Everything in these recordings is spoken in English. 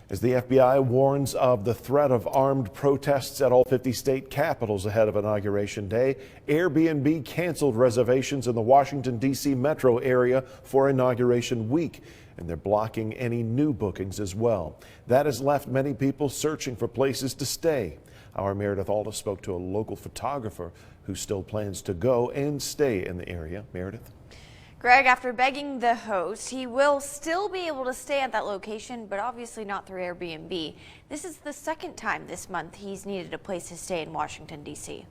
As the FBI warns of the threat of armed protests at all 50 state capitals ahead of Inauguration Day, Airbnb canceled reservations in the Washington D.C. metro area for Inauguration Week, and they're blocking any new bookings as well. That has left many people searching for places to stay. Our Meredith Alda spoke to a local photographer who still plans to go and stay in the area. Meredith? Greg, after begging the host, he will still be able to stay at that location, but obviously not through Airbnb. This is the second time this month he's needed a place to stay in Washington, D.C.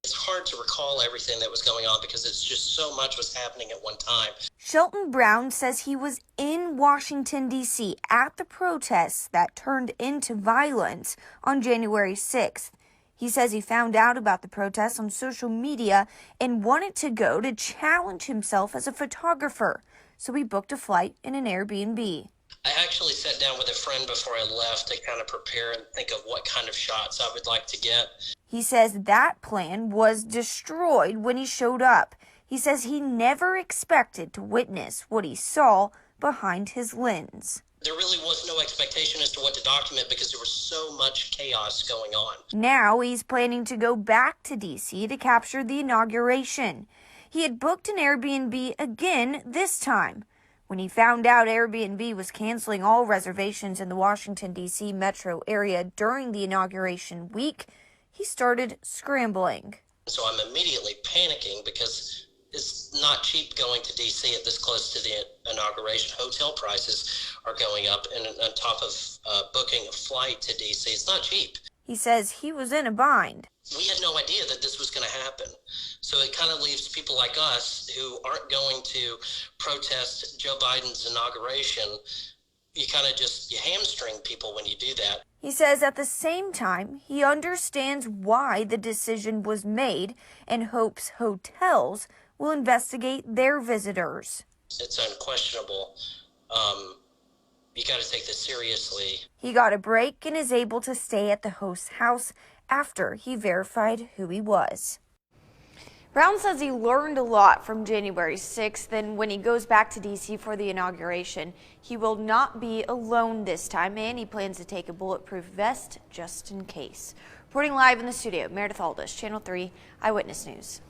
It's hard to recall everything that was going on because it's just so much was happening at one time. Shelton Brown says he was in Washington, D.C. at the protests that turned into violence on January 6th. He says he found out about the protests on social media and wanted to go to challenge himself as a photographer, so he booked a flight in an Airbnb. I actually sat down with a friend before I left to kind of prepare and think of what kind of shots I would like to get. He says that plan was destroyed when he showed up. He says he never expected to witness what he saw behind his lens. There really was no expectation as to what to document because there was so much chaos going on. Now he's planning to go back to D.C. to capture the inauguration. He had booked an Airbnb again this time. When he found out Airbnb was canceling all reservations in the Washington, D.C. metro area during the inauguration week, he started scrambling. So I'm immediately panicking because it's not cheap going to D.C. at this close to the inauguration. Hotel prices are going up, and on top of booking a flight to D.C., it's not cheap. He says he was in a bind. We had no idea that this was going to happen. So it kind of leaves people like us who aren't going to protest Joe Biden's inauguration. You kind of you hamstring people when you do that. He says at the same time, he understands why the decision was made and hopes hotels will investigate their visitors. It's unquestionable. You got to take this seriously. He got a break and is able to stay at the host's house after he verified who he was. Brown says he learned a lot from January 6th, and when he goes back to D.C. for the inauguration, he will not be alone this time, and he plans to take a bulletproof vest just in case. Reporting live in the studio, Meredith Aldis, Channel 3 Eyewitness News.